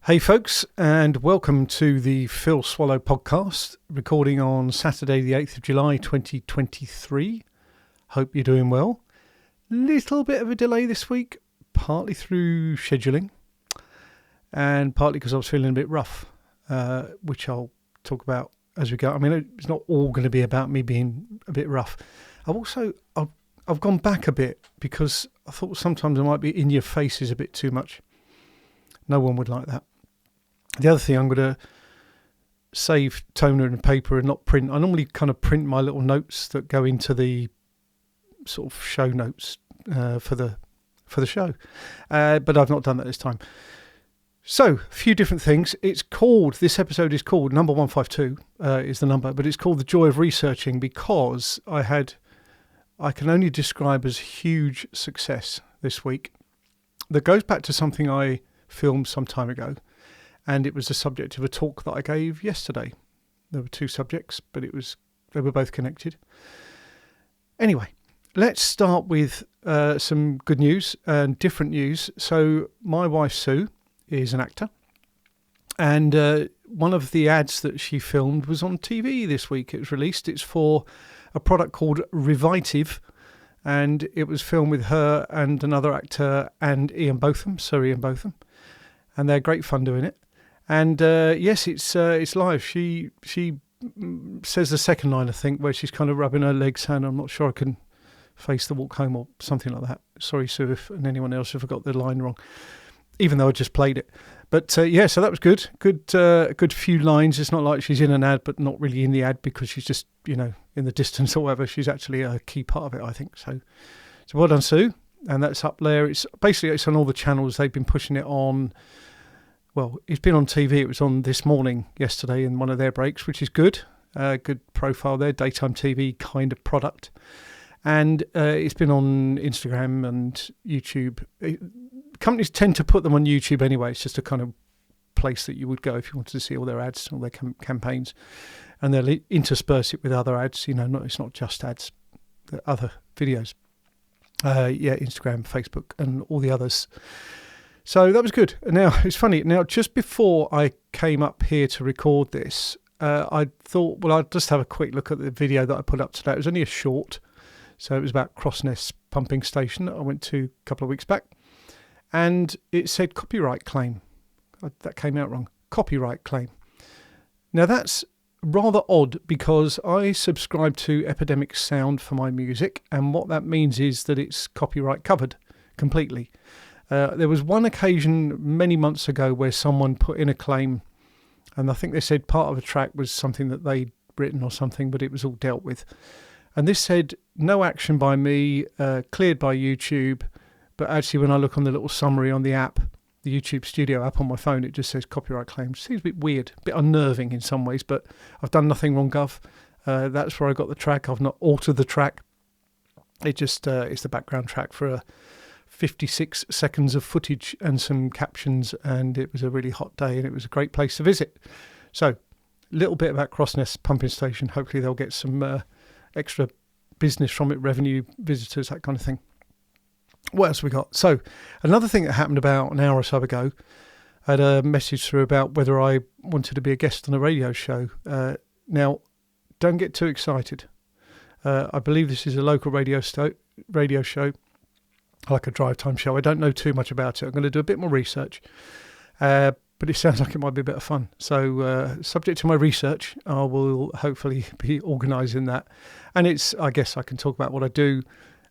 Hey folks, and welcome to the Phil Swallow podcast, recording on Saturday the 8th of July 2023. Hope you're doing well. Little bit of a delay this week, partly through scheduling and partly because I was feeling a bit rough, which I'll talk about as we go. I mean, it's not all going to be about me being a bit rough. I've gone back a bit because I thought sometimes I might be in your faces a bit too much. No one would like that. The other thing, I'm going to save toner and paper and not print. I normally kind of print my little notes that go into the sort of show notes for the show, but I've not done that this time. So, a few different things. This episode is called, number 152 is the number, but it's called The Joy of Researching because I can only describe as huge success this week. That goes back to something I filmed some time ago. And it was the subject of a talk that I gave yesterday. There were two subjects, but they were both connected. Anyway, let's start with some good news and different news. So my wife, Sue, is an actor. And one of the ads that she filmed was on TV this week. It was released. It's for a product called Revitive. And it was filmed with her and another actor and Sir Ian Botham. And they're great fun doing it. And yes, it's live. She says the second line, I think, where she's kind of rubbing her legs, and I'm not sure I can face the walk home or something like that. Sorry, Sue, and anyone else if I got the line wrong, even though I just played it. But yeah, so that was good. Good few lines. It's not like she's in an ad, but not really in the ad because she's just, in the distance or whatever. She's actually a key part of it, I think. So well done, Sue. And that's up there. It's on all the channels. They've been pushing it on. Well, it's been on TV. It was on This Morning yesterday in one of their breaks, which is good. Good profile there, daytime TV kind of product. And it's been on Instagram and YouTube. Companies tend to put them on YouTube anyway. It's just a kind of place that you would go if you wanted to see all their ads, all their campaigns. And they'll intersperse it with other ads. It's not just ads, the other videos. Instagram, Facebook, and all the others. So that was good. Now, it's funny. Now, just before I came up here to record this, I thought, well, I'd just have a quick look at the video that I put up today. It was only a short. So it was about Crossness pumping station that I went to a couple of weeks back. And it said copyright claim. That came out wrong. Copyright claim. Now, that's rather odd because I subscribe to Epidemic Sound for my music. And what that means is that it's copyright covered completely. There was one occasion many months ago where someone put in a claim, and I think they said part of a track was something that they'd written or something, but it was all dealt with. And this said, no action by me, cleared by YouTube, but actually when I look on the little summary on the app, the YouTube Studio app on my phone, it just says copyright claim. Seems a bit weird, a bit unnerving in some ways, but I've done nothing wrong, Gov. That's where I got the track. I've not altered the track. It just is the background track for a 56 seconds of footage and some captions, and it was a really hot day and it was a great place to visit. So a little bit about Crossness pumping station. Hopefully they'll get some extra business from it, revenue, visitors, that kind of thing. What else we got? So another thing that happened about an hour or so ago, I had a message through about whether I wanted to be a guest on a radio show. Now, don't get too excited. I believe this is a local radio show, like a drive time show. I don't know too much about it. I'm going to do a bit more research, but it sounds like it might be a bit of fun. So subject to my research, I will hopefully be organising that. And I guess I can talk about what I do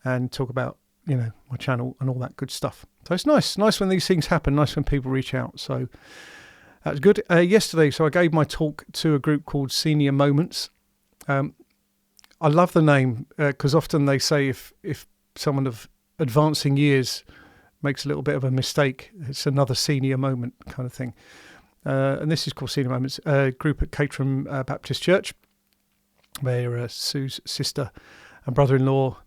and talk about, my channel and all that good stuff. So it's nice when these things happen, nice when people reach out. So that's good. Yesterday, so I gave my talk to a group called Senior Moments. I love the name because often they say if someone of advancing years makes a little bit of a mistake, it's another senior moment kind of thing. And this is called Senior Moments, a group at Caterham Baptist Church, where Sue's sister and brother-in-law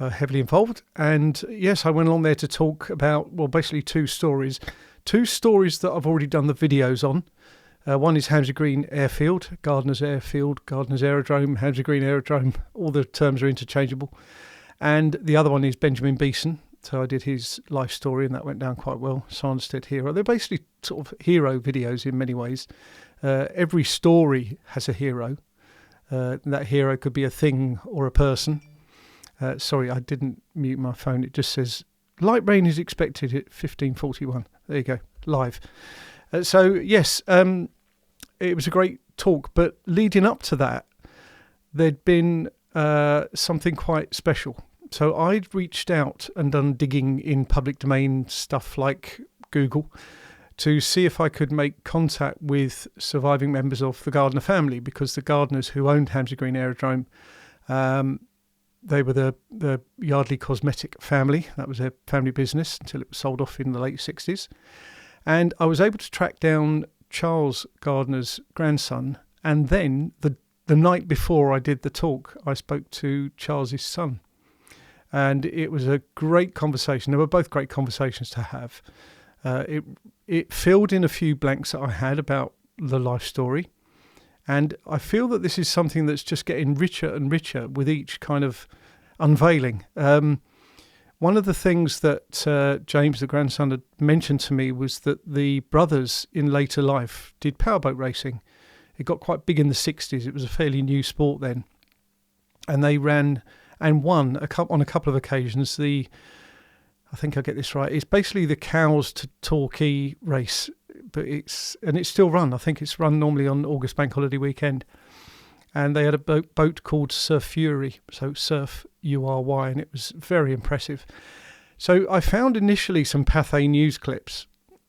are heavily involved. And yes, I went along there to talk about, basically two stories that I've already done the videos on. One is Hamsey Green Airfield, Gardener's Airfield, Gardener's Aerodrome, Hamsey Green Aerodrome, all the terms are interchangeable. And the other one is Benjamin Beeson, So I did his life story, and that went down quite well. Sanderstead hero. They're basically sort of hero videos in many ways. Every story has a hero. That hero could be a thing or a person. Sorry, I didn't mute my phone. It just says light rain is expected at 15:41. There you go, live. So yes, it was a great talk. But leading up to that, there'd been something quite special. So I'd reached out and done digging in public domain stuff like Google to see if I could make contact with surviving members of the Gardner family, because the Gardners who owned Hamsey Green Aerodrome, they were the Yardley Cosmetic family. That was their family business until it was sold off in the late 60s. And I was able to track down Charles Gardner's grandson. And then the night before I did the talk, I spoke to Charles's son. And it was a great conversation. They were both great conversations to have. It filled in a few blanks that I had about the life story. And I feel that this is something that's just getting richer and richer with each kind of unveiling. One of the things that James, the grandson, had mentioned to me was that the brothers in later life did powerboat racing. It got quite big in the 60s. It was a fairly new sport then. And they ran and won on a couple of occasions. I think I get this right. It's basically the cows to Torquay race, but it's still run. I think it's run normally on August Bank Holiday weekend. And they had a boat called Surf Fury, so Surf URY, and it was very impressive. So I found initially some Pathé News clips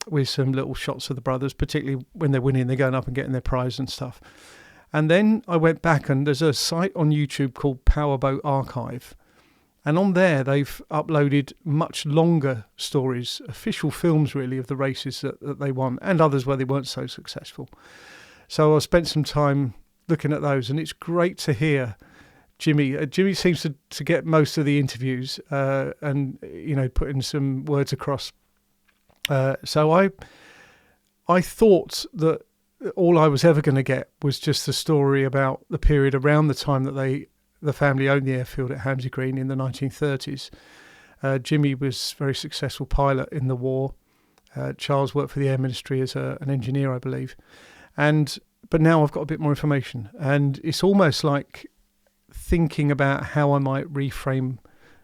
with some little shots of the brothers, particularly when they're winning, they're going up and getting their prize and stuff. And then I went back, and there's a site on YouTube called Powerboat Archive. And on there, they've uploaded much longer stories, official films really, of the races that they won, and others where they weren't so successful. So I spent some time looking at those, and it's great to hear Jimmy. Jimmy seems to get most of the interviews and, putting some words across. So I thought that all I was ever going to get was just the story about the period around the time that the family owned the airfield at Hamsey Green in the 1930s. Jimmy was a very successful pilot in the war. Charles worked for the Air Ministry as an engineer, I believe. But now I've got a bit more information, and it's almost like thinking about how I might reframe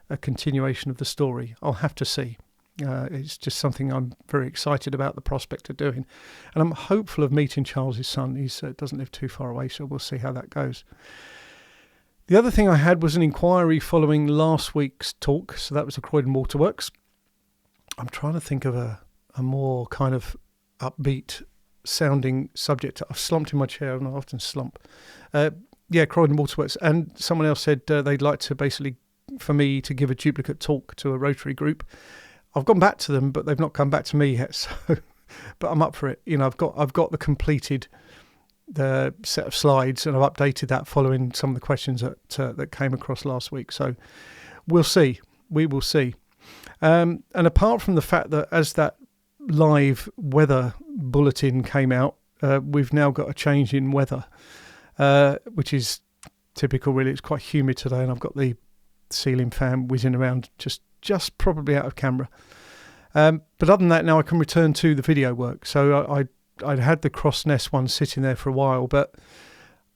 a continuation of the story. I'll have to see. It's just something I'm very excited about the prospect of doing. And I'm hopeful of meeting Charles's son. He doesn't live too far away, so we'll see how that goes. The other thing I had was an inquiry following last week's talk. So that was the Croydon Waterworks. I'm trying to think of a more kind of upbeat sounding subject. I've slumped in my chair, and I often slump. Croydon Waterworks. And someone else said they'd like to basically, for me to give a duplicate talk to a Rotary group. I've gone back to them, but they've not come back to me yet. So, but I'm up for it. I've got the completed set of slides, and I've updated that following some of the questions that came across last week. So we'll see. We will see. And apart from the fact that as that live weather bulletin came out, we've now got a change in weather, which is typical. Really, it's quite humid today, and I've got the ceiling fan whizzing around just probably out of camera. But other than that, now I can return to the video work. So I'd had the Cross Nest one sitting there for a while, but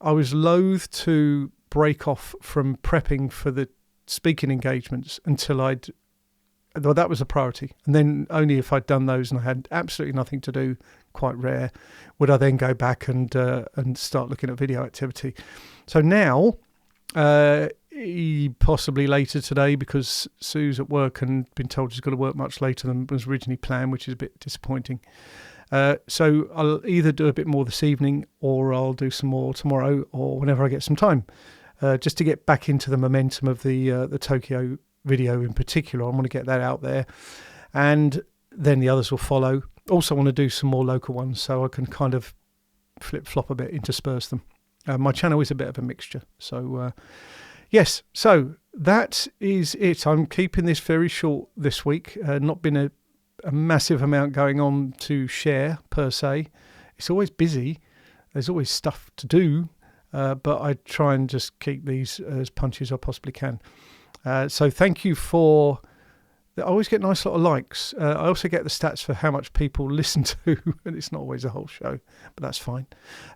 I was loath to break off from prepping for the speaking engagements until that was a priority. And then only if I'd done those and I had absolutely nothing to do, quite rare, would I then go back and start looking at video activity. So now, possibly later today, because Sue's at work and been told she's got to work much later than was originally planned, which is a bit disappointing. So I'll either do a bit more this evening, or I'll do some more tomorrow, or whenever I get some time, just to get back into the momentum of the Tokyo video in particular. I want to get that out there, and then the others will follow. Also want to do some more local ones, so I can kind of flip-flop a bit, intersperse them. My channel is a bit of a mixture, so yes, so that is it. I'm keeping this very short this week. Not been a massive amount going on to share per se. It's always busy. There's always stuff to do, but I try and just keep these as punchy as I possibly can. So thank you for I always get nice lot of likes. I also get the stats for how much people listen to, and it's not always a whole show, but that's fine.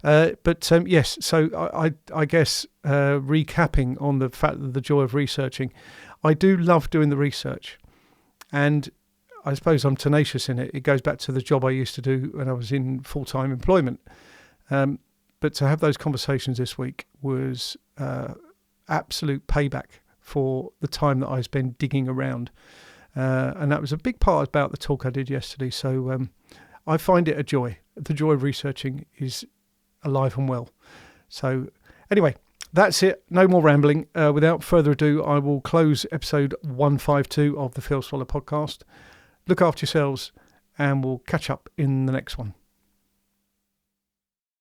Yes, so I guess recapping on the fact that the joy of researching, I do love doing the research, and I suppose I'm tenacious in it. It goes back to the job I used to do when I was in full-time employment. But to have those conversations this week was absolute payback for the time that I spent digging around. And that was a big part about the talk I did yesterday. So I find it a joy. The joy of researching is alive and well. So anyway, that's it. No more rambling. Without further ado, I will close episode 152 of the Phil Swallow podcast. Look after yourselves, and we'll catch up in the next one.